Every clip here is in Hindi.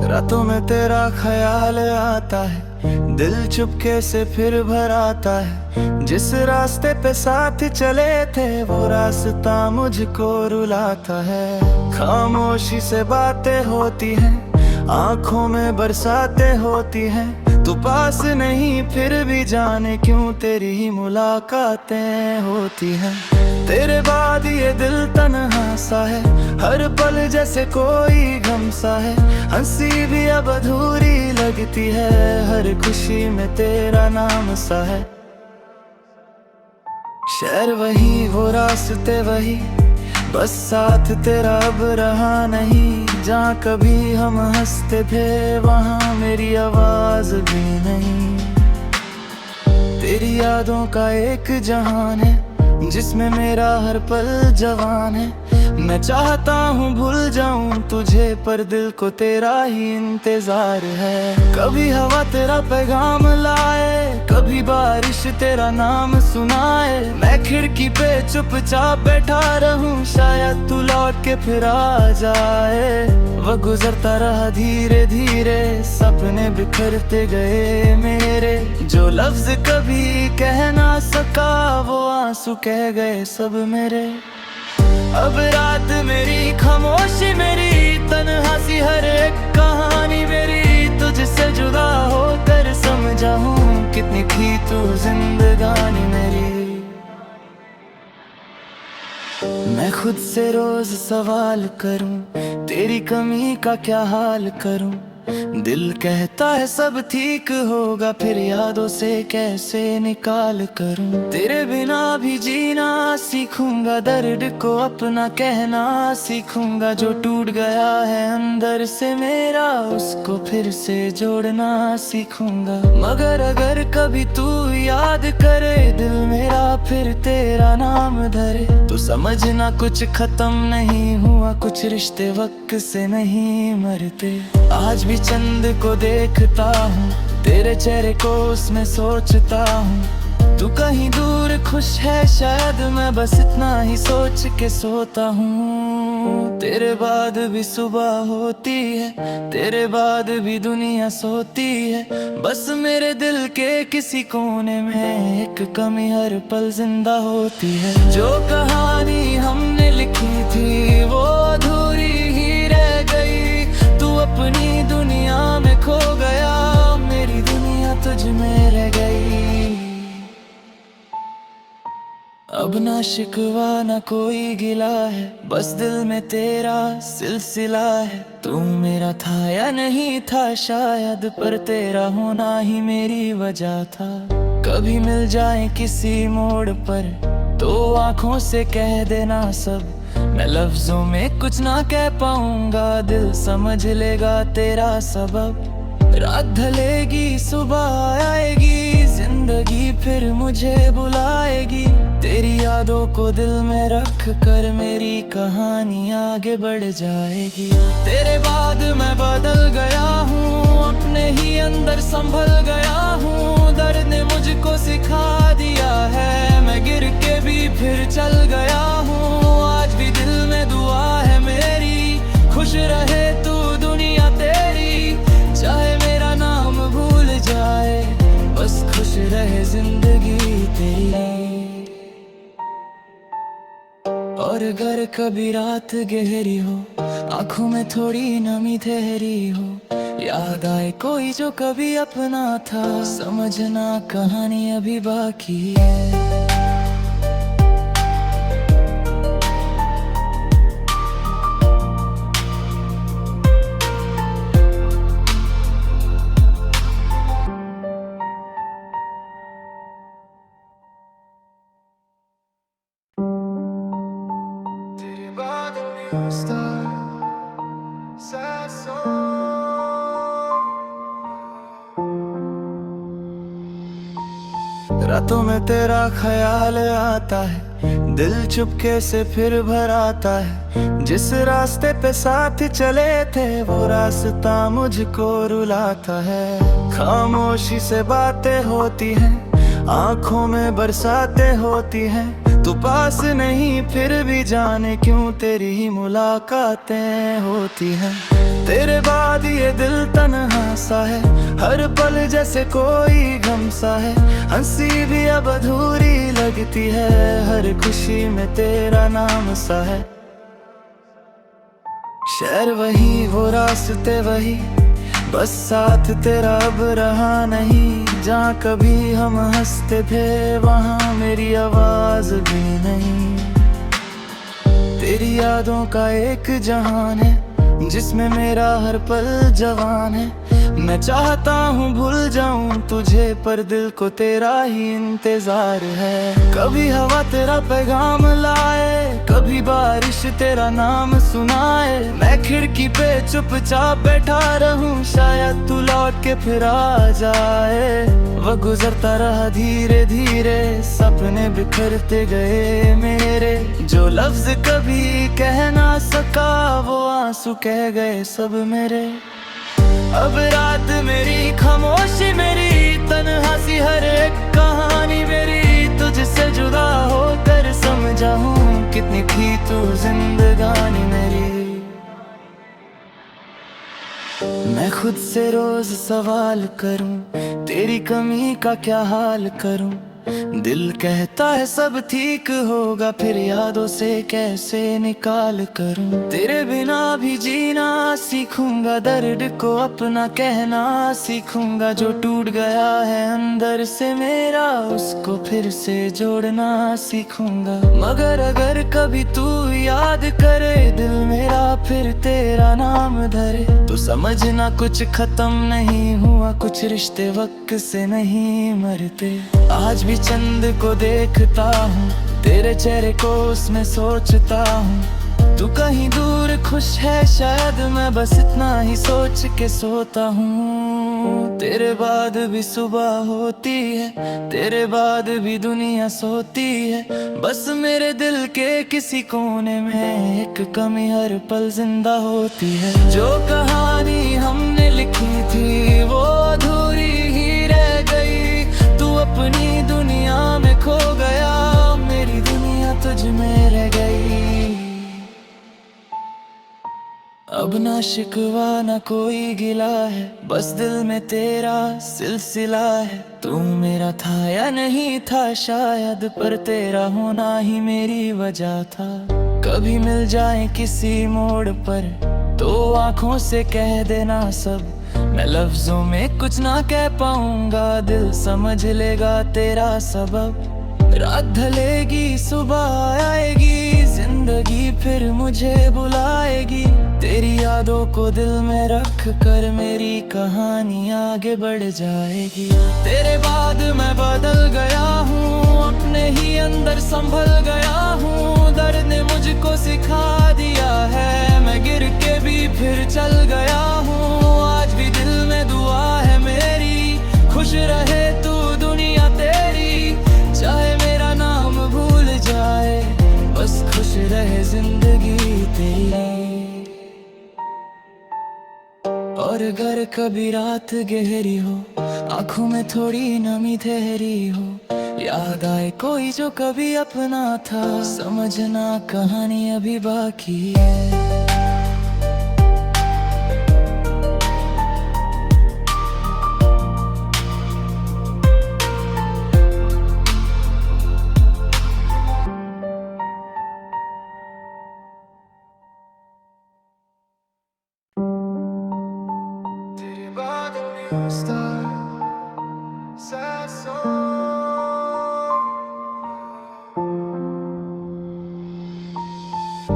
रातों में तेरा ख्याल आता है, दिल चुपके से फिर भर आता है। जिस रास्ते पे साथ चले थे वो रास्ता मुझको रुलाता है। खामोशी से बातें होती हैं, आंखों में बरसातें होती हैं। तू पास नहीं फिर भी जाने क्यों तेरी ही मुलाकातें होती हैं। तेरे बाद ये दिल तन्हा सा है, हर पल जैसे कोई गम सा है। हंसी भी अब अधूरी लगती है, हर खुशी में तेरा नाम सा है। शहर वही, वो रास्ते वही, बस साथ तेरा अब रहा नहीं। जहाँ कभी हम हंसते थे वहाँ मेरी आवाज भी नहीं। तेरी यादों का एक जहान है जिसमें मेरा हर पल जवान है। मैं चाहता हूँ भूल जाऊं तुझे, पर दिल को तेरा ही इंतजार है। कभी हवा तेरा पैगाम लाए, कभी बारिश तेरा नाम सुनाए। मैं खिड़की पे चुपचाप बैठा रहूं, शायद तू लौट के फिर आ जाए। वह गुजरता रहा धीरे धीरे, सपने बिखरते गए मेरे। जो लफ्ज कभी कह ना सका वो आंसू कह गए सब मेरे। अब रात मेरी, खामोशी मेरी, तन्हा सी हर एक कहानी मेरी। तुझसे जुदा होकर समझा हूँ कितनी थी तू जिंदगानी मेरी। मैं खुद से रोज सवाल करूं, तेरी कमी का क्या हाल करूं। दिल कहता है सब ठीक होगा, फिर यादों से कैसे निकाल करूं। तेरे बिना भी जीना सीखूंगा, दर्द को अपना कहना सीखूंगा। जो टूट गया है अंदर से मेरा, उसको फिर से जोड़ना सीखूंगा। मगर अगर कभी तू याद करे दिल मेरा, फिर तेरा नाम धरे, तो समझना कुछ खत्म नहीं हुआ, कुछ रिश्ते वक्त से नहीं मरते। आज भी चंद को देखता हूँ, तेरे चेहरे को उसमें सोचता हूँ। तू कहीं दूर खुश है शायद, मैं बस इतना ही सोच के सोता हूँ। तेरे बाद भी सुबह होती है, तेरे बाद भी दुनिया सोती है। बस मेरे दिल के किसी कोने में एक कमी हर पल जिंदा होती है। जो कहानी हमने लिखी थी वो अधूरी ही रह गई। तू अपनी दुनिया में खो गया, मेरी दुनिया तुझ में रह गई। अब ना शिकवा ना कोई गिला है, बस दिल में तेरा सिलसिला है। तू मेरा था या नहीं था शायद, पर तेरा होना ही मेरी वजह था। कभी मिल जाए किसी मोड़ पर तो आंखों से कह देना सब। मैं लफ्जों में कुछ ना कह पाऊंगा, दिल समझ लेगा तेरा सबब। रात ढलेगी सुबह आएगी, जिंदगी फिर मुझे बुलाएगी। तेरी यादों को दिल में रख कर मेरी कहानी आगे बढ़ जाएगी। तेरे बाद मैं बदल गया हूँ, अपने ही अंदर संभल गया हूँ। दर्द ने मुझको सिखा दिया है, मैं गिर के भी फिर चल गया हूँ। आज भी दिल में दुआ है मेरी, खुश रहे तू दुनिया तेरी। चाहे मेरा नाम भूल जाए, बस खुश रहे जिंदगी तेरी। और अगर कभी रात गहरी हो, आंखों में थोड़ी नमी ठहरी हो, याद आए कोई जो कभी अपना था, समझना कहानी अभी बाकी है। रातों में तेरा ख्याल आता है, दिल चुपके से फिर भर आता है। जिस रास्ते पे साथ चले थे वो रास्ता मुझको रुलाता है। खामोशी से बातें होती हैं, आंखों में बरसातें होती हैं, तू पास नहीं फिर भी जाने क्यों तेरी ही मुलाकातें होती हैं। तेरे बाद ये दिल तन्हा सा है, हर पल जैसे कोई गम सा है। हंसी भी अब अधूरी लगती है, हर खुशी में तेरा नाम सा है। शहर वही, वो रास्ते वही, बस साथ तेरा अब रहा नहीं। जहाँ कभी हम हंसते थे वहाँ मेरी आवाज भी नहीं। तेरी यादों का एक जहान है जिसमें मेरा हर पल जवान है। मैं चाहता हूँ भूल जाऊं तुझे, पर दिल को तेरा ही इंतजार है। कभी हवा तेरा पैगाम लाए, कभी बारिश तेरा नाम सुनाए। मैं खिड़की पे चुपचाप बैठा रहूं, शायद तू लौट के फिर आ जाए। वह गुजरता रहा धीरे धीरे, सपने बिखरते गए मेरे। जो लफ्ज कभी कह ना सका वो आंसू कह गए सब मेरे। अब रात मेरी, खामोशी मेरी, तन्हा सी हर एक कहानी मेरी। तुझसे जुदा होकर समझा हूँ कितनी थी तू जिंदगानी मेरी। मैं खुद से रोज सवाल करूं, तेरी कमी का क्या हाल करूं। दिल कहता है सब ठीक होगा, फिर यादों से कैसे निकाल करूं। तेरे बिना भी जीना सीखूंगा, दर्द को अपना कहना सीखूंगा। जो टूट गया है अंदर से मेरा, उसको फिर से जोड़ना सीखूंगा। मगर अगर कभी तू याद करे दिल मेरा, फिर तेरा नाम धरे, तो समझना कुछ खत्म नहीं हुआ, कुछ रिश्ते वक्त से नहीं मरते। आज भी चंद को देखता हूँ, तेरे चेहरे को उसमें सोचता हूँ। तू कहीं दूर खुश है शायद, मैं बस इतना ही सोच के सोता हूँ। तेरे बाद भी सुबह होती है, तेरे बाद भी दुनिया सोती है। बस मेरे दिल के किसी कोने में एक कमी हर पल जिंदा होती है। जो कहानी हमने लिखी थी वो अधूरी ही रह गई। तू अपनी दुनिया में खो गया, मेरी दुनिया तुझ में रह गई। अब ना शिकवा ना कोई गिला है, बस दिल में तेरा सिलसिला है। तू मेरा था या नहीं था शायद, पर तेरा होना ही मेरी वजह था। कभी मिल जाए किसी मोड़ पर तो आंखों से कह देना सब। मैं लफ्जों में कुछ ना कह पाऊंगा, दिल समझ लेगा तेरा सबब। रात ढलेगी सुबह आएगी, जिंदगी फिर मुझे बुलाएगी। तेरी यादों को दिल में रख कर मेरी कहानी आगे बढ़ जाएगी। तेरे बाद मैं बदल गया हूँ, अपने ही अंदर संभल गया हूँ। दर्द ने मुझको सिखा दिया है, मैं गिर के भी फिर चल गया हूँ। आज भी दिल में दुआ है मेरी, खुश रहे तू दुनिया तेरी। चाहे मेरा नाम भूल जाए, बस खुश रहे जिंदगी तेरी। और अगर कभी रात गहरी हो, आंखों में थोड़ी नमी ठहरी हो, याद आए कोई जो कभी अपना था, समझना कहानी अभी बाकी है।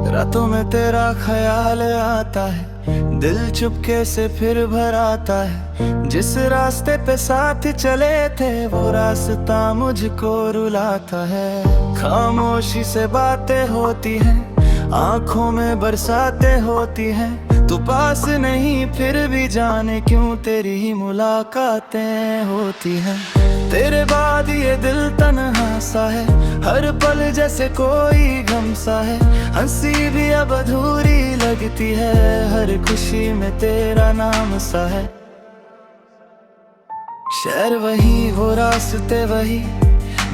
रातों में तेरा ख्याल आता है, दिल चुपके से फिर भर आता है। जिस रास्ते पे साथ चले थे वो रास्ता मुझको रुलाता है। खामोशी से बातें होती हैं, आंखों में बरसातें होती हैं। तू पास नहीं फिर भी जाने क्यों तेरी ही मुलाकातें होती हैं। तेरे बाद ये दिल तन्हा सा है, हर पल जैसे कोई गम सा है। हंसी भी अब अधूरी लगती है, हर खुशी में तेरा नाम सा है। शहर वही, वो रास्ते वही,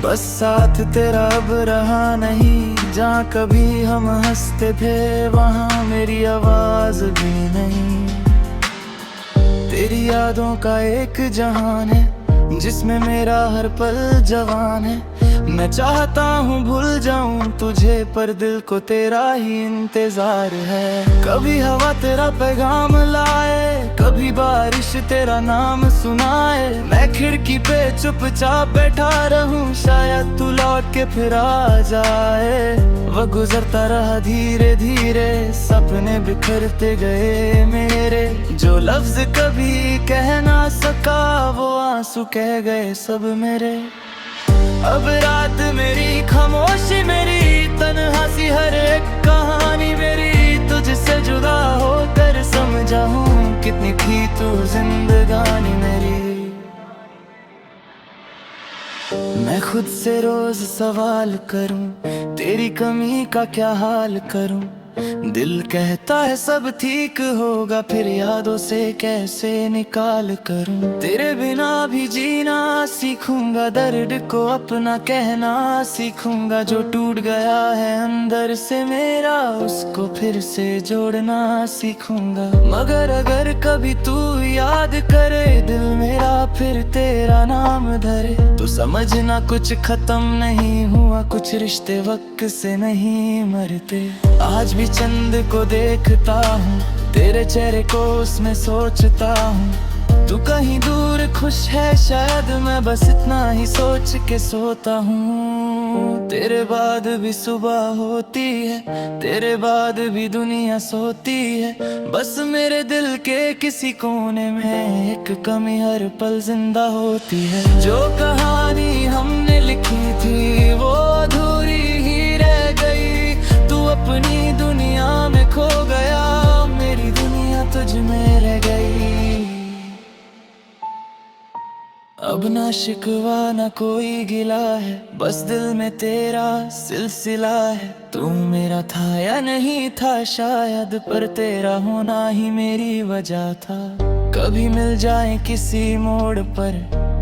बस साथ तेरा अब रहा नहीं। जहाँ कभी हम हंसते थे वहाँ मेरी आवाज भी नहीं। तेरी यादों का एक जहान है जिसमें मेरा हर पल जवान है। मैं चाहता हूँ भूल जाऊं तुझे, पर दिल को तेरा ही इंतजार है। कभी हवा तेरा पैगाम लाए, कभी बारिश तेरा नाम सुनाए। मैं खिड़की पे चुपचाप बैठा रहूं, शायद तू लौट के फिर आ जाए। वह गुजरता रहा धीरे धीरे, सपने बिखरते गए मेरे। जो लफ्ज कभी कह ना सका वो आंसू कह गए सब मेरे। अब रात मेरी, खामोशी मेरी, तन्हा सी हर एक कहानी मेरी। तुझसे जुदा होकर समझा हूँ कितनी थी तू जिंदगानी मेरी। मैं खुद से रोज सवाल करूं, तेरी कमी का क्या हाल करूं। दिल कहता है सब ठीक होगा, फिर यादों से कैसे निकाल करूं। तेरे बिना भी जीना सीखूंगा, दर्द को अपना कहना सीखूंगा। जो टूट गया है अंदर से मेरा, उसको फिर से जोड़ना सीखूंगा। मगर अगर कभी तू याद करे दिल मेरा, फिर तेरा नाम धरे, तो समझना कुछ खत्म नहीं हुआ, कुछ रिश्ते वक्त से नहीं मरते। आज भी चंद को देखता हूँ, तेरे चेहरे को उसमें सोचता हूँ। तू कहीं दूर खुश है शायद, मैं बस इतना ही सोच के सोता हूँ। तेरे बाद भी सुबह होती है, तेरे बाद भी दुनिया सोती है। बस मेरे दिल के किसी कोने में एक कमी हर पल जिंदा होती है। जो कहानी हमने लिखी थी वो अधूरी ही रह गई। तू अपनी दुनिया में खो गया, मेरी दुनिया तुझ में रह गई। अब ना शिकवा ना कोई गिला है, बस दिल में तेरा सिलसिला है। तू मेरा था या नहीं था शायद, पर तेरा होना ही मेरी वजह था। कभी मिल जाए किसी मोड़ पर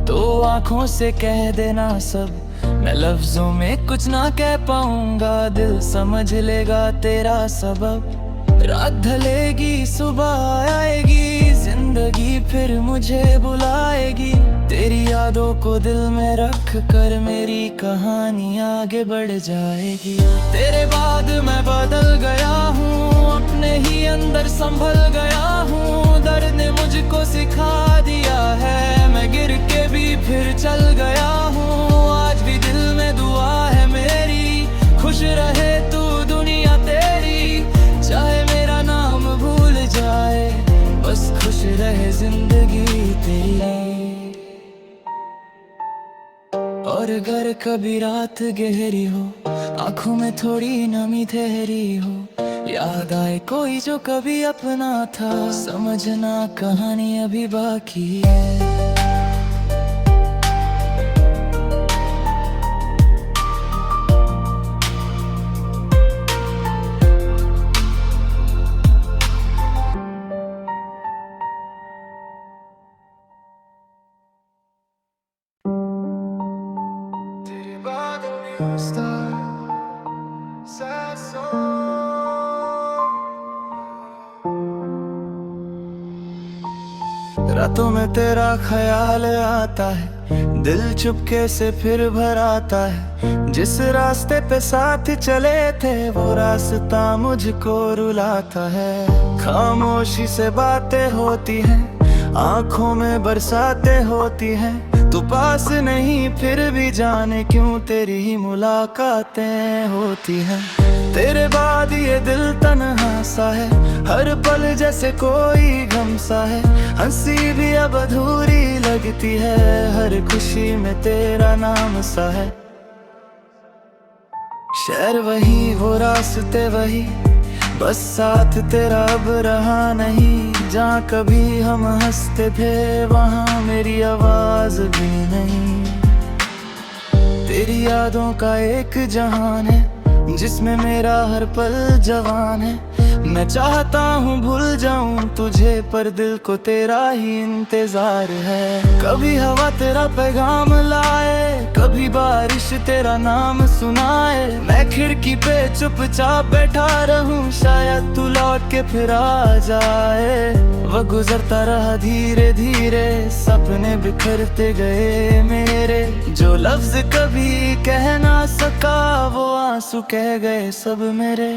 तो आंखों से कह देना सब। मैं लफ्जों में कुछ ना कह पाऊंगा, दिल समझ लेगा तेरा सबब। रात ढलेगी सुबह आएगी, जिंदगी फिर मुझे बुलाएगी। तेरी यादों को दिल में रख कर मेरी कहानी आगे बढ़ जाएगी। तेरे बाद मैं बदल गया हूँ, अपने ही अंदर संभल गया हूँ। दर्द ने मुझको सिखा दिया है, मैं गिर के भी फिर चल गया हूँ। आज भी दिल में दुआ है मेरी, खुश रहे तू दुनिया तेरी। चाहे मेरा नाम भूल जाए, बस खुश रहे जिंदगी तेरी। और अगर कभी रात गहरी हो, आंखों में थोड़ी नमी ठहरी हो, याद आए कोई जो कभी अपना था, समझना कहानी अभी बाकी है। रातों में तेरा ख्याल आता है, दिल चुपके से फिर भर आता है। जिस रास्ते पे साथ चले थे वो रास्ता मुझको रुलाता है। खामोशी से बातें होती हैं, आंखों में बरसातें होती हैं। तू पास नहीं फिर भी जाने क्यों तेरी ही मुलाकातें होती हैं। तेरे बाद ये दिल तन्हा सा है, हर पल जैसे कोई गम सा है। हंसी भी अब अधूरी लगती है, हर खुशी में तेरा नाम सा है। शहर वही, वो रास्ते वही, बस साथ तेरा अब रहा नहीं। जहाँ कभी हम हंसते थे वहाँ मेरी आवाज भी नहीं। तेरी यादों का एक जहान है जिसमें मेरा हर पल जवान है। मैं चाहता हूँ भूल जाऊं तुझे, पर दिल को तेरा ही इंतजार है। कभी हवा तेरा पैगाम लाए, कभी बारिश तेरा नाम सुनाए। मैं खिड़की पे चुपचाप बैठा रहूं, शायद तू लौट के फिर आ जाए। वह गुजरता रहा धीरे धीरे, सपने बिखरते गए मेरे। जो लफ्ज कभी कह ना सका, वो आंसू कह गए सब मेरे।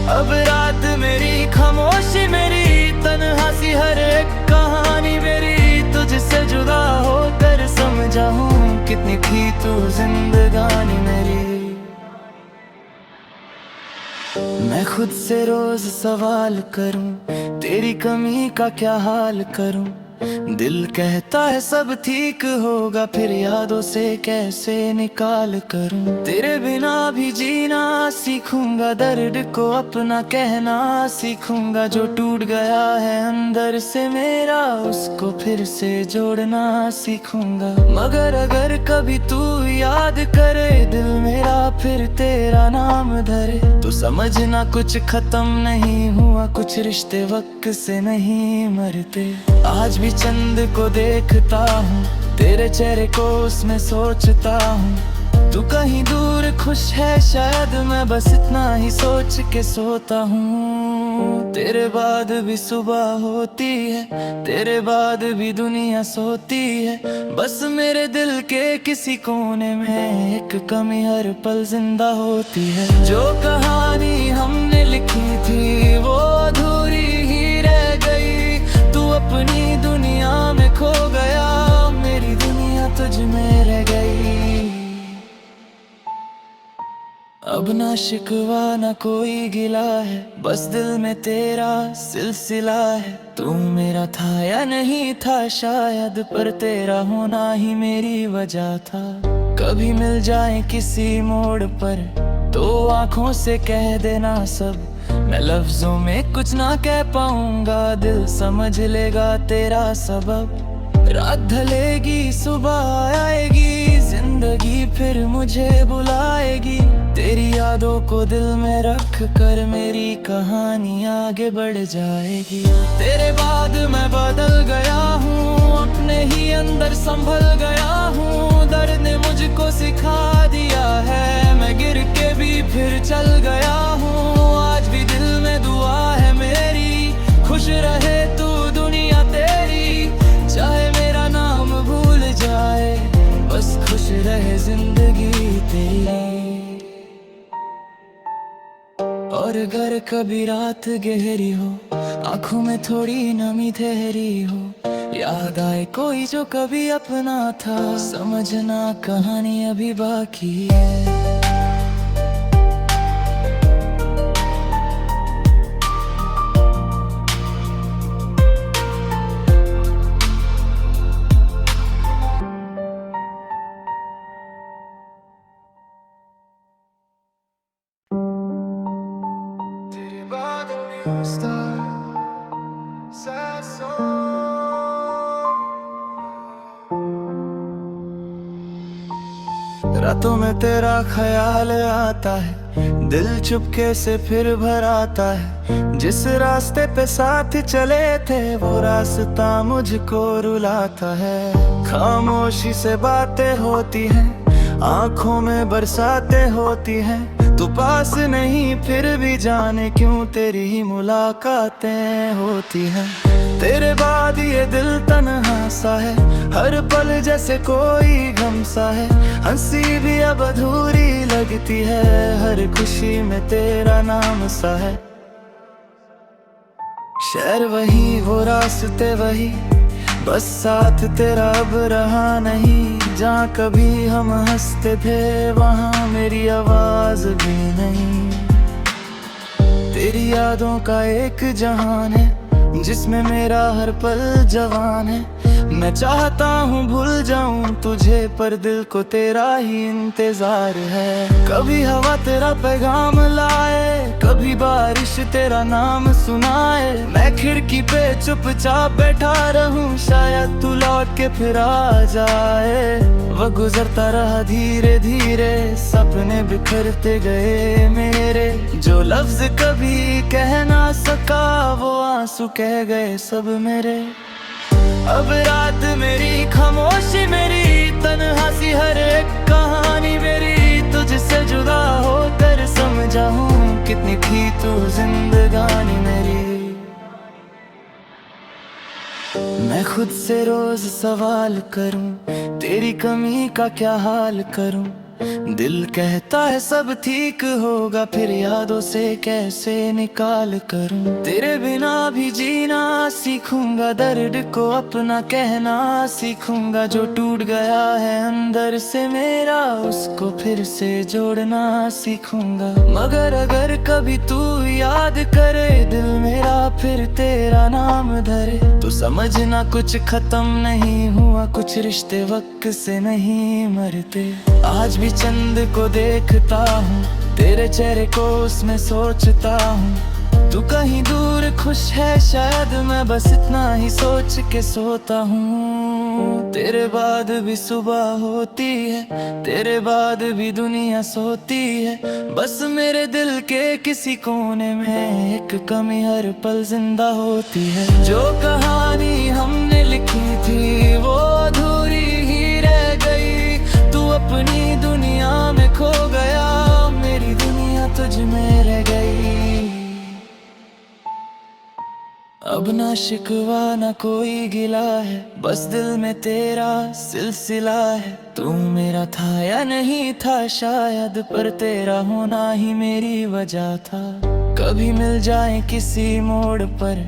अब रात मेरी खामोशी मेरी, तन्हासी हर एक कहानी मेरी। तुझसे जुदा होकर समझा हूँ कितनी थी तू जिंदगानी मेरी। मैं खुद से रोज सवाल करूं, तेरी कमी का क्या हाल करूं। दिल कहता है सब ठीक होगा, फिर यादों से कैसे निकाल करूं। तेरे बिना भी जीना सीखूंगा, दर्द को अपना कहना सीखूंगा। जो टूट गया है अंदर से मेरा, उसको फिर से जोड़ना सीखूंगा। मगर अगर कभी तू याद करे दिल मेरा, फिर तेरा नाम धरे, तो समझना कुछ खत्म नहीं हुआ, कुछ रिश्ते वक्त से नहीं मरते। आज भी चंद को देखता हूँ, तेरे चेहरे को उसमें सोचता हूँ। तू कहीं दूर खुश है शायद, मैं बस इतना ही सोच के सोता हूँ। तेरे बाद भी सुबह होती है, तेरे बाद भी दुनिया सोती है। बस मेरे दिल के किसी कोने में एक कमी हर पल जिंदा होती है। जो कहानी हमने लिखी थी वो अधूरी ही रह गई। तू अपनी दुनिया में खो गया, मेरी दुनिया तुझ में रह गई। अब ना शिकवा ना कोई गिला है, बस दिल में तेरा सिलसिला है। तू मेरा था या नहीं था शायद, पर तेरा होना ही मेरी वजह था। कभी मिल जाए किसी मोड़ पर, तो आंखों से कह देना सब। मैं लफ्जों में कुछ ना कह पाऊंगा, दिल समझ लेगा तेरा सबब। रात ढलेगी सुबह आएगी, जिंदगी फिर मुझे बुलाएगी। तेरी यादों को दिल में रख कर मेरी कहानी आगे बढ़ जाएगी। तेरे बाद मैं बदल गया हूँ, अपने ही अंदर संभल गया हूँ। दर्द ने मुझको सिखा दिया है, मैं गिर के भी फिर चल गया हूँ। आज भी दिल में दुआ है मेरी, खुश रहे तू दुनिया तेरी। चाहे मेरा नाम भूल जाए, बस खुश रहे जिंदगी तेरी। और अगर कभी रात गहरी हो, आंखों में थोड़ी नमी ठहरी हो, याद आए कोई जो कभी अपना था, समझना कहानी अभी बाकी है। रातों में तेरा ख्याल आता है, दिल चुपके से फिर भर आता है। जिस रास्ते पे साथ चले थे, वो रास्ता मुझको रुलाता है। खामोशी से बातें होती हैं, आंखों में बरसातें होती हैं। तू पास नहीं फिर भी जाने क्यों तेरी ही मुलाकातें होती हैं। तेरे बाद ये दिल तन्हा सा है, हर पल जैसे कोई गम सा है। हंसी भी अब अधूरी लगती है, हर खुशी में तेरा नाम सा है। शहर वही वो रास्ते वही, बस साथ तेरा अब रहा नहीं। जहाँ कभी हम हंसते थे, वहाँ मेरी आवाज भी नहीं। तेरी यादों का एक जहान है, जिसमें मेरा हर पल जवान है। मैं चाहता हूँ भूल जाऊं तुझे, पर दिल को तेरा ही इंतजार है। कभी हवा तेरा पैगाम लाए, कभी बारिश तेरा नाम सुनाए। मैं खिड़की पे चुपचाप बैठा रहूं, शायद तू लौट के फिर आ जाए। वो गुजरता रहा धीरे धीरे, सपने बिखरते गए मेरे। जो लफ्ज कभी कह ना सका वो आंसू कह गए सब मेरे। अब रात मेरी खामोशी मेरी तन्हासी, हर एक कहानी मेरी तुझसे जुदा होकर समझा हूँ कितनी थी तू जिंदगानी मेरी। मैं खुद से रोज सवाल करूं तेरी कमी का क्या हाल करूं। दिल कहता है सब ठीक होगा, फिर यादों से कैसे निकाल करूं। तेरे बिना भी जीना सीखूंगा, दर्द को अपना कहना सीखूंगा। जो टूट गया है अंदर से मेरा, उसको फिर से जोड़ना सीखूंगा। मगर अगर कभी तू याद करे दिल मेरा, फिर तेरा नाम धरे, तो समझना कुछ खत्म नहीं हुआ, कुछ रिश्ते वक्त से नहीं मरते। आज भी चंद को देखता हूँ, तेरे चेहरे को उसमें सोचता हूँ। तू कहीं दूर खुश है शायद, मैं बस इतना ही सोच के सोता हूँ। तेरे बाद भी सुबह होती है, तेरे बाद भी दुनिया सोती है। बस मेरे दिल के किसी कोने में एक कमी हर पल जिंदा होती है। जो कहानी हमने लिखी थी वो अधूरी ही रह गई। तू अपनी दुनिया में खो गया, मेरी दुनिया तुझ में रह गई। अब ना शिकवा ना कोई गिला है, बस दिल में तेरा सिलसिला है। तू मेरा था या नहीं था शायद, पर तेरा होना ही मेरी वजह था। कभी मिल जाए किसी मोड़ पर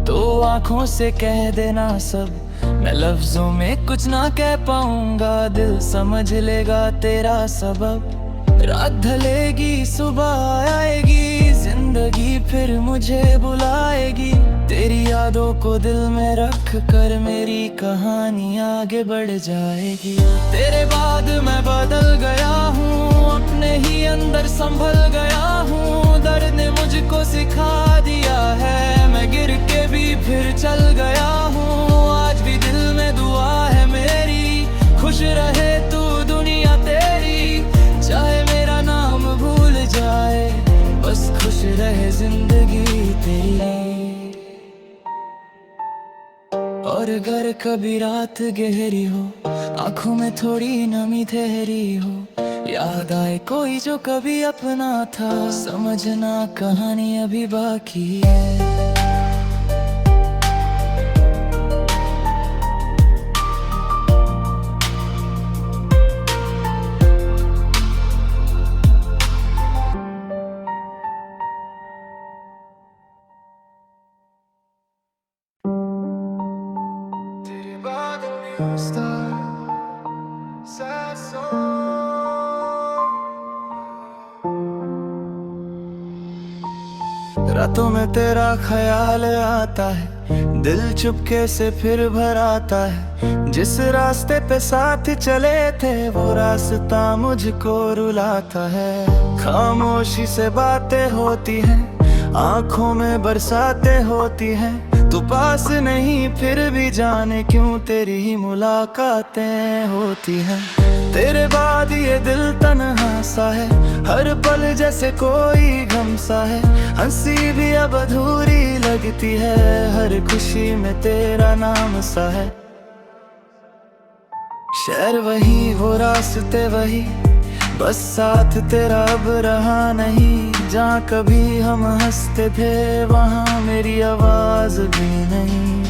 तो आंखों से कह देना सब। मैं लफ्जों में कुछ ना कह पाऊंगा, दिल समझ लेगा तेरा सबब। रात ढलेगी सुबह आएगी, जिंदगी फिर मुझे बुलाएगी। तेरी यादों को दिल में रख कर मेरी कहानी आगे बढ़ जाएगी। तेरे बाद मैं बदल गया हूँ, अपने ही अंदर संभल गया हूँ। दर्द ने मुझको सिखा दिया है, मैं गिर के भी फिर चल गया हूँ। आज भी दिल में दुआ है मेरी, खुश रहे तू दुनिया तेरी। चाहे मेरा नाम भूल जाए, बस खुश रहे जिंदगी तेरी। और अगर कभी रात गहरी हो, आंखों में थोड़ी नमी ठहरी हो, याद आए कोई जो कभी अपना था, समझना कहानी अभी बाकी है। रातों में तेरा ख्याल आता है, दिल चुपके से फिर भर आता है। जिस रास्ते पे साथ चले थे वो रास्ता मुझको रुलाता है। खामोशी से बातें होती हैं, आंखों में बरसातें होती हैं। तू पास नहीं फिर भी जाने क्यों तेरी ही मुलाकातें होती हैं। तेरे बाद ये दिल तन्हा सा है, हर पल जैसे कोई गम सा है। हंसी भी अब अधूरी लगती है, हर खुशी में तेरा नाम सा है। शहर वही वो रास्ते वही, बस साथ तेरा अब रहा नहीं। जहाँ कभी हम हंसते थे वहाँ मेरी आवाज भी नहीं।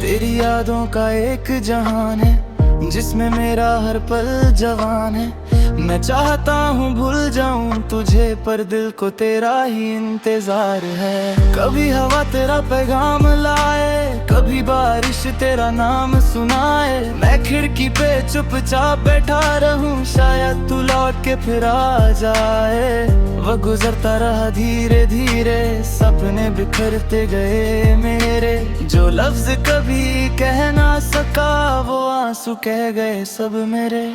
तेरी यादों का एक जहान है जिसमें मेरा हर पल जवान है। मैं चाहता हूँ भूल जाऊं तुझे, पर दिल को तेरा ही इंतजार है। कभी हवा तेरा पैगाम लाए, कभी बारिश तेरा नाम सुनाए। मैं खिड़की पे चुपचाप बैठा रहूं, शायद तू लौट के फिर आ जाए। वो गुजरता रहा धीरे धीरे, सपने बिखरते गए मेरे। जो लफ्ज कभी कह ना सका वो आंसू कह गए सब मेरे।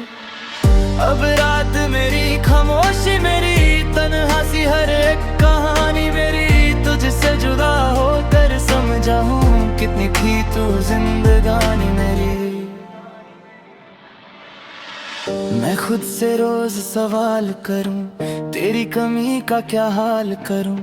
अब रात मेरी खामोशी मेरी तन्हासी, हर एक कहानी मेरी तुझसे जुदा होकर समझा हूँ कितनी थी तू जिंदगानी मेरी। मैं खुद से रोज सवाल करूं, तेरी कमी का क्या हाल करूं।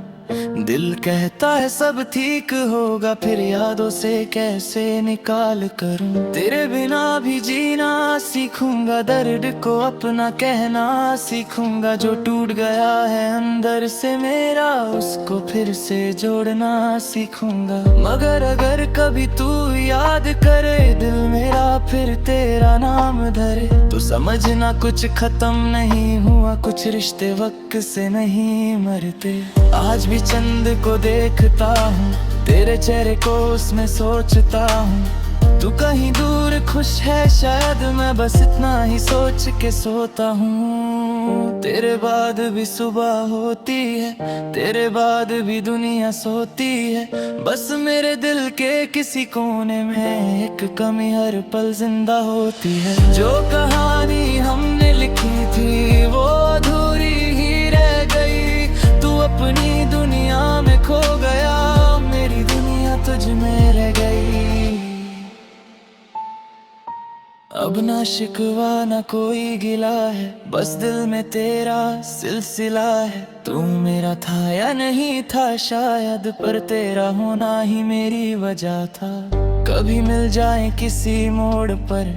दिल कहता है सब ठीक होगा, फिर यादों से कैसे निकाल करूं। तेरे बिना भी जीना सीखूंगा, दर्द को अपना कहना सीखूंगा। जो टूट गया है अंदर से मेरा, उसको फिर से जोड़ना सीखूंगा। मगर अगर कभी तू याद करे दिल मेरा, फिर तेरा नाम धरे, तो समझना कुछ खत्म नहीं हुआ, कुछ रिश्ते वक्त से नहीं मरते। आज भी चंद को देखता हूँ, तेरे चेहरे को उसमें सोचता हूँ। तू कहीं दूर खुश है शायद, मैं बस इतना ही सोच के सोता हूँ। तेरे बाद भी सुबह होती है, तेरे बाद भी दुनिया सोती है। बस मेरे दिल के किसी कोने में एक कमी हर पल जिंदा होती है। जो कहानी हमने लिखी थी वो अधूरी ही रह गई। तू अपनी दुनिया में खो गया, मेरी दुनिया तुझ में रह गई। अब ना शिकवा ना कोई गिला है, बस दिल में तेरा सिलसिला है। तू मेरा था या नहीं था शायद, पर तेरा होना ही मेरी वजह था। कभी मिल जाए किसी मोड़ पर,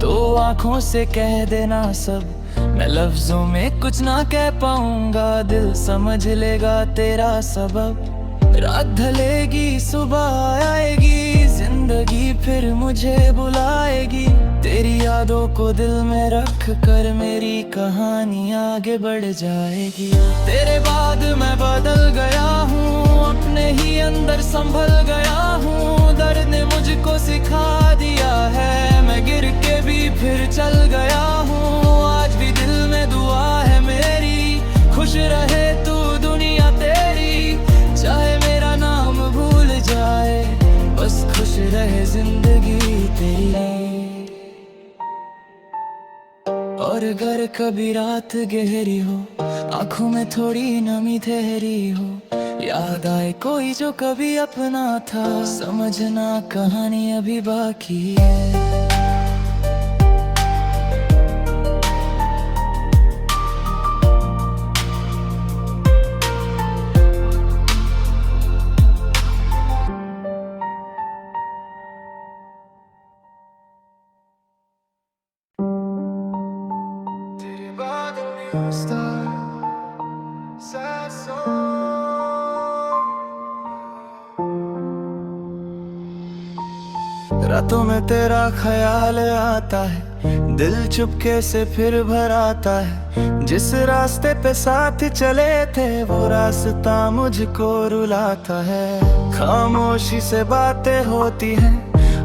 तो आंखों से कह देना सब। मैं लफ्जों में कुछ ना कह पाऊंगा, दिल समझ लेगा तेरा सबब। रात ढलेगी सुबह आएगी, जिंदगी फिर मुझे बुलाएगी। तेरी यादों को दिल में रख कर मेरी कहानी आगे बढ़ जाएगी। तेरे बाद मैं बदल गया हूँ, अपने ही अंदर संभल गया हूँ। दर्द ने मुझको सिखा दिया है, मैं गिर के भी फिर चल गया हूँ। आज भी दिल में दुआ है मेरी, खुश रहे तू दुनिया तेरी। चाहे मेरा नाम भूल जाए, बस खुश रहे जिंदगी तेरी। और अगर कभी रात गहरी हो, आंखों में थोड़ी नमी ठहरी हो, याद आए कोई जो कभी अपना था, समझना कहानी अभी बाकी है। रातों में तेरा ख्याल आता है, दिल चुपके से फिर भर आता है। जिस रास्ते पे साथ चले थे, वो रास्ता मुझको रुलाता है। खामोशी से बातें होती हैं,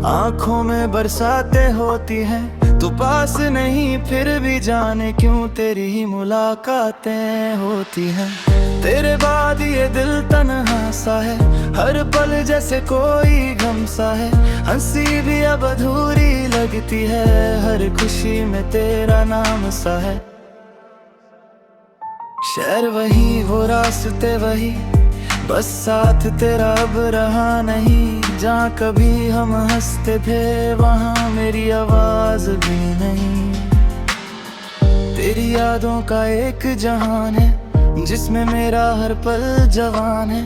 आंखों में बरसातें होती हैं। तू पास नहीं फिर भी जाने क्यों तेरी ही मुलाकातें होती हैं। तेरे बाद ये दिल तन्हा सा है, हर पल जैसे कोई गम सा है। हंसी भी अब अधूरी लगती है, हर खुशी में तेरा नाम सा है। शहर वही वो रास्ते वही, बस साथ तेरा अब रहा नहीं। जहाँ कभी हम हंसते थे, वहाँ मेरी आवाज भी नहीं। तेरी यादों का एक जहान है, जिसमें मेरा हर पल जवान है।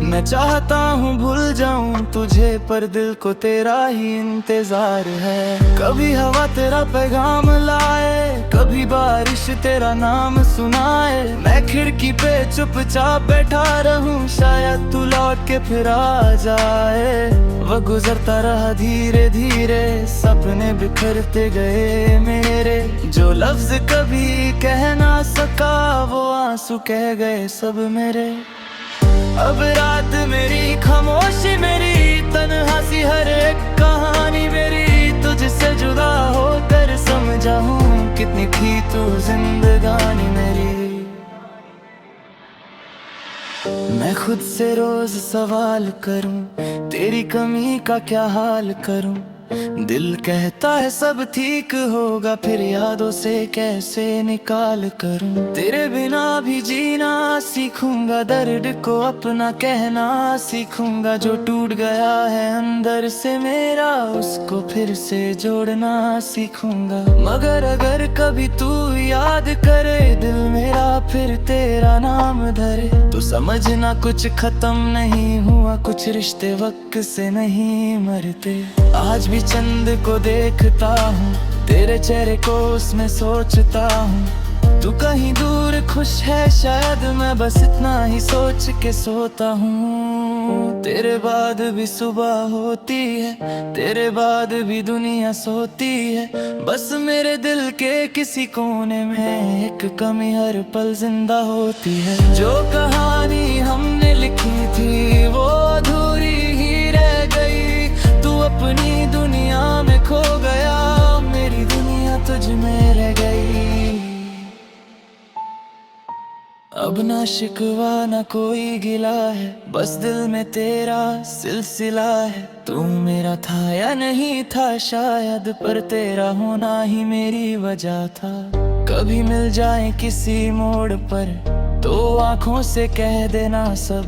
मैं चाहता हूँ भूल जाऊं तुझे, पर दिल को तेरा ही इंतजार है। कभी हवा तेरा पैगाम लाए, कभी बारिश तेरा नाम सुनाए। मैं खिड़की पे चुपचाप बैठा रहूं, शायद तू लौट के फिर आ जाए। वह गुजरता रहा धीरे धीरे, सपने बिखरते गए मेरे। जो लफ्ज कभी कह ना सका, वो आंसू कह गए सब मेरे। अब रात मेरी खामोशी मेरी, तन्हा सी हर एक कहानी मेरी। तुझसे जुदा होकर समझा हूँ, कितनी थी तू जिंदगानी मेरी। मैं खुद से रोज सवाल करूं, तेरी कमी का क्या हाल करूं। दिल कहता है सब ठीक होगा, फिर यादों से कैसे निकाल करूं। तेरे बिना भी जीना सीखूंगा, दर्द को अपना कहना सीखूंगा। जो टूट गया है अंदर से मेरा, उसको फिर से जोड़ना सीखूंगा। मगर अगर कभी तू याद करे दिल मेरा, फिर तेरा नाम धरे, तो समझना कुछ खत्म नहीं हुआ, कुछ रिश्ते वक्त से नहीं मरते। आज भी चंद को देखता हूँ, तेरे चेहरे को उसमें सोचता हूँ। तू कहीं दूर खुश है शायद, मैं बस इतना ही सोच के सोता हूँ। तेरे बाद भी सुबह होती है, तेरे बाद भी दुनिया सोती है। बस मेरे दिल के किसी कोने में एक कमी हर पल जिंदा होती है। जो कहानी हमने लिखी थी वो अधूरी ही रह गई। तू अपनी दुनिया में खो गया, मेरी दुनिया तुझ में रह गई। अब ना शिकवा ना कोई गिला है, बस दिल में तेरा सिलसिला है। तू मेरा था या नहीं था शायद, पर तेरा होना ही मेरी वजह था। कभी मिल जाए किसी मोड़ पर तो आंखों से कह देना सब।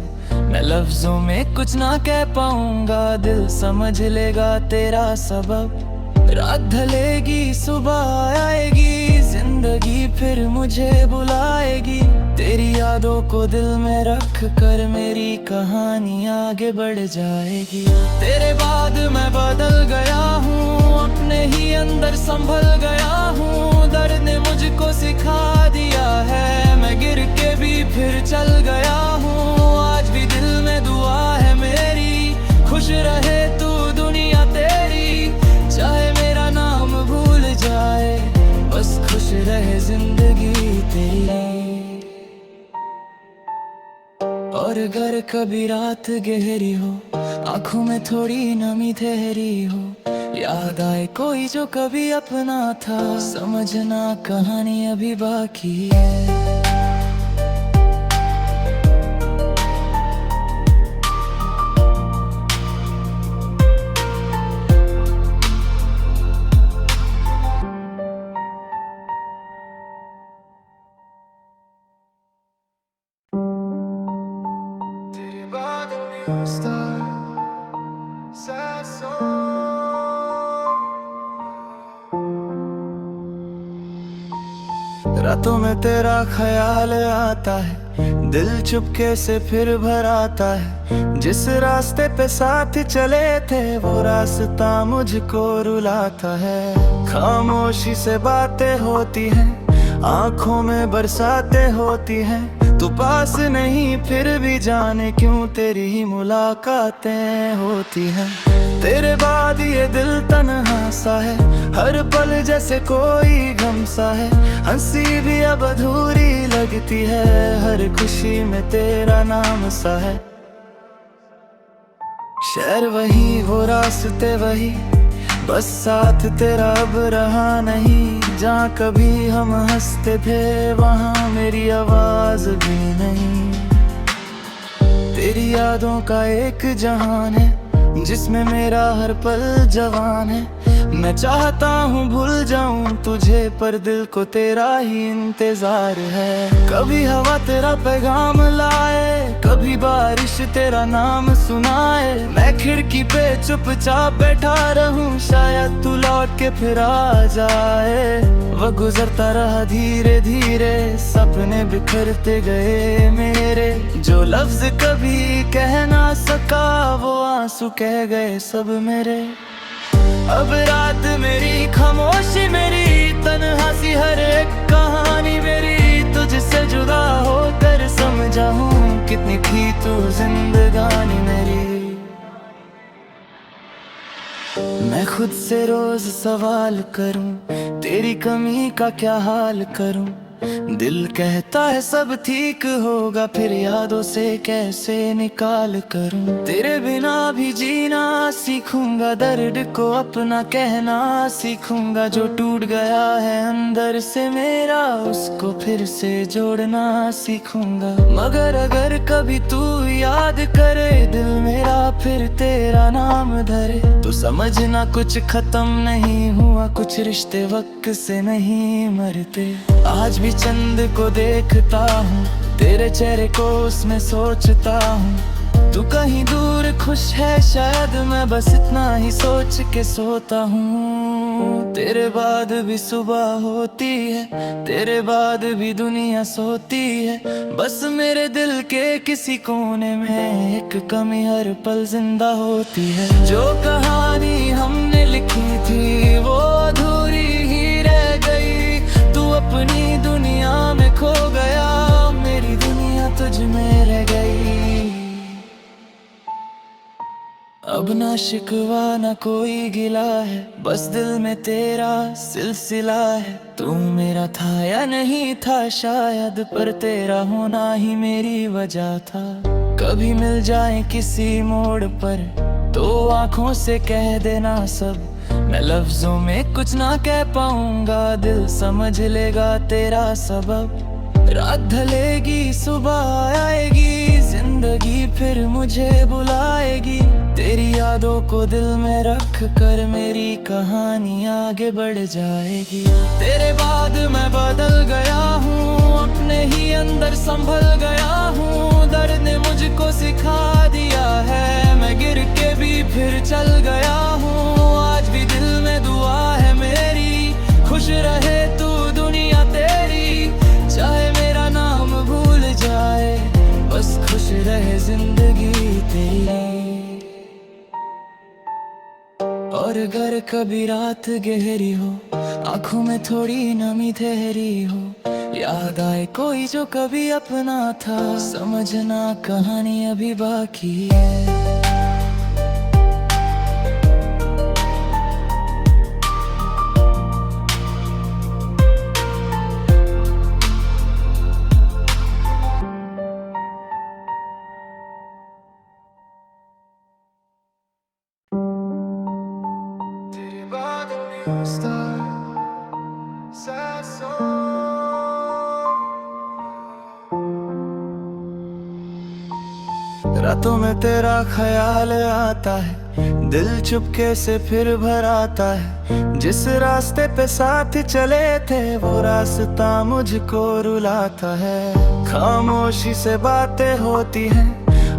मैं लफ्जों में कुछ ना कह पाऊंगा, दिल समझ लेगा तेरा सबब। रात ढलेगी सुबह आएगी, जिंदगी फिर मुझे बुलाएगी। तेरी यादों को दिल में रख कर मेरी कहानी आगे बढ़ जाएगी। तेरे बाद मैं बदल गया हूँ, अपने ही अंदर संभल गया हूँ। दर्द ने मुझको सिखा दिया है, मैं गिर के भी फिर चल गया हूँ। आज भी दिल में दुआ है मेरी, खुश रहे तू दुनिया तेरी। चाहे मेरा नाम भूल जाए, बस खुश रहे जिंदगी तेरी। और अगर कभी रात गहरी हो, आंखों में थोड़ी नमी ठहरी हो, याद आए कोई जो कभी अपना था, समझना कहानी अभी बाकी है। रातों में तेरा ख्याल आता है, दिल चुपके से फिर भर आता है। जिस रास्ते पे साथ चले थे वो रास्ता मुझको रुलाता है। खामोशी से बातें होती हैं, आंखों में बरसातें होती हैं। तू पास नहीं फिर भी जाने क्यों तेरी ही मुलाकातें होती हैं। तेरे बाद ये दिल तन्हा सा है, हर पल जैसे कोई गम सा है। हंसी भी अब अधूरी लगती है, हर खुशी में तेरा नाम सा है। शहर वही वो रास्ते वही, बस साथ तेरा अब रहा नहीं। जहाँ कभी हम हंसते थे वहाँ मेरी आवाज भी नहीं। तेरी यादों का एक जहान है जिसमें मेरा हर पल जवान है। मैं चाहता हूँ भूल जाऊं तुझे, पर दिल को तेरा ही इंतजार है। कभी हवा तेरा पैगाम लाए, कभी बारिश तेरा नाम सुनाए। मैं खिड़की पे चुपचाप बैठा रहूं, शायद तू लौट के फिर आ जाए। वह गुजरता रहा धीरे धीरे, सपने बिखरते गए मेरे। जो लफ्ज कभी कह ना सका वो आंसू कह गए सब मेरे। अब रात मेरी खामोशी मेरी, तन्हा सी हर एक कहानी मेरी। तुझसे जुदा होकर समझा हूँ कितनी थी तू जिंदगानी मेरी। मैं खुद से रोज सवाल करूं, तेरी कमी का क्या हाल करूं। दिल कहता है सब ठीक होगा, फिर यादों से कैसे निकाल करूं। तेरे बिना भी जीना सीखूंगा, दर्द को अपना कहना सीखूंगा। जो टूट गया है अंदर से मेरा, उसको फिर से जोड़ना सीखूंगा। मगर अगर कभी तू याद करे दिल मेरा, फिर तेरा नाम धरे, तो समझना कुछ खत्म नहीं हुआ, कुछ रिश्ते वक्त से नहीं मरते। आज भी चंद को देखता हूँ, तेरे चेहरे को उसमें सोचता हूँ। तू कहीं दूर खुश है शायद, मैं बस इतना ही सोच के सोता हूँ। तेरे बाद भी सुबह होती है, तेरे बाद भी दुनिया सोती है। बस मेरे दिल के किसी कोने में एक कमी हर पल जिंदा होती है। जो कहानी हमने लिखी थी वो अधूरी ही रह गई। तू अपनी दुनिया में खो गया, मेरी दुनिया तुझ में रह गई। अब ना शिकवा ना कोई गिला है, बस दिल में तेरा सिलसिला है। तू मेरा था या नहीं था शायद, पर तेरा होना ही मेरी वजह था। कभी मिल जाए किसी मोड़ पर तो आंखों से कह देना सब। मैं लफ्जों में कुछ ना कह पाऊंगा, दिल समझ लेगा तेरा सबब। रात ढलेगी सुबह आएगी, जिंदगी फिर मुझे बुलाएगी। तेरी यादों को दिल में रख कर मेरी कहानी आगे बढ़ जाएगी। तेरे बाद मैं बदल गया हूँ, अपने ही अंदर संभल गया हूँ। दर्द ने मुझको सिखा दिया है, मैं गिर के भी फिर चल गया हूँ। आज भी दिल में दुआ है मेरी, खुश रहे तू दुनिया तेरी। चाहे मेरा नाम भूल जाए, बस खुश रहे जिंदगी तेरी। और अगर कभी रात गहरी हो, आंखों में थोड़ी नमी ठहरी हो, याद आए कोई जो कभी अपना था, समझना कहानी अभी बाकी है। रातों में तेरा ख्याल आता है, दिल चुपके से फिर भर आता है। जिस रास्ते पे साथ चले थे वो रास्ता मुझको रुलाता है। खामोशी से बातें होती हैं,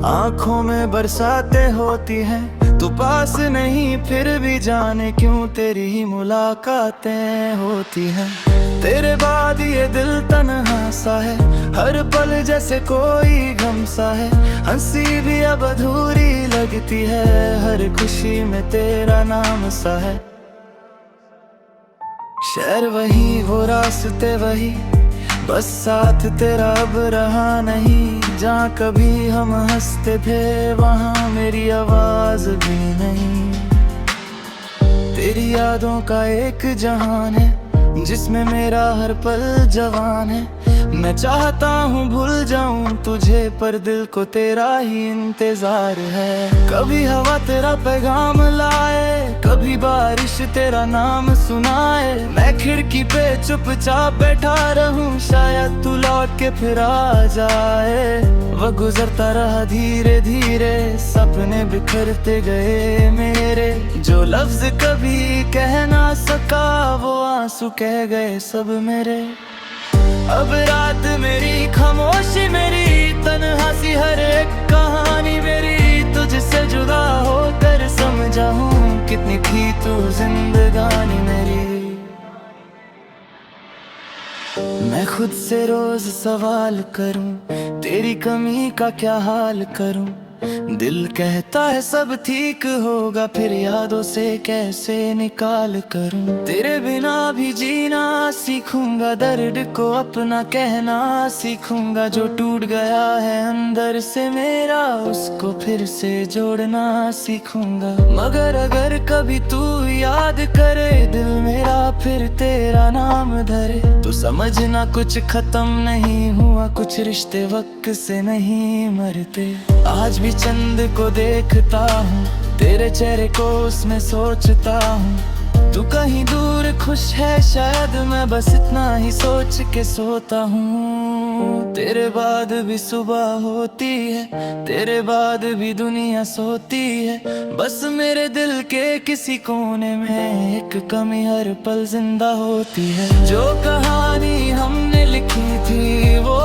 आंखों में बरसातें होती हैं। तू पास नहीं फिर भी जाने क्यों तेरी ही मुलाकातें होती हैं। तेरे बाद ये दिल तन्हा सा है, हर पल जैसे कोई गम सा है। हंसी भी अब अधूरी लगती है, हर खुशी में तेरा नाम सा है। शहर वही वो रास्ते वही, बस साथ तेरा अब रहा नहीं। जहाँ कभी हम हंसते थे वहाँ मेरी आवाज भी नहीं। तेरी यादों का एक जहान है जिसमें मेरा हर पल जवान है। मैं चाहता हूँ भूल जाऊं तुझे, पर दिल को तेरा ही इंतजार है। कभी हवा तेरा पैगाम लाए, कभी बारिश तेरा नाम सुनाए। मैं खिड़की पे चुपचाप बैठा रहूं, शायद तू लौट के फिर आ जाए। वह गुजरता रहा धीरे धीरे, सपने बिखरते गए मेरे। जो लफ्ज कभी कह ना सका वो आंसू कह गए सब मेरे। अब रात मेरी खामोशी मेरी, तन्हा सी हर एक कहानी मेरी। तुझसे जुदा होकर समझा हूँ कितनी थी तू जिंदगानी मेरी। मैं खुद से रोज सवाल करूं, तेरी कमी का क्या हाल करूं। दिल कहता है सब ठीक होगा, फिर यादों से कैसे निकाल करूं। तेरे बिना भी जीना सीखूंगा, दर्द को अपना कहना सीखूंगा। जो टूट गया है अंदर से मेरा, उसको फिर से जोड़ना सीखूंगा। मगर अगर कभी तू याद करे दिल मेरा फिर तेरा नाम धरे, तो समझना कुछ खत्म नहीं हुआ, कुछ रिश्ते वक्त से नहीं मरते। आज भी चंद को देखता हूँ, तेरे चेहरे को उसमें सोचता हूँ। तू कहीं दूर खुश है शायद, मैं बस इतना ही सोच के सोता हूँ। तेरे बाद भी सुबह होती है, तेरे बाद भी दुनिया सोती है। बस मेरे दिल के किसी कोने में एक कमी हर पल जिंदा होती है। जो कहानी हमने लिखी थी वो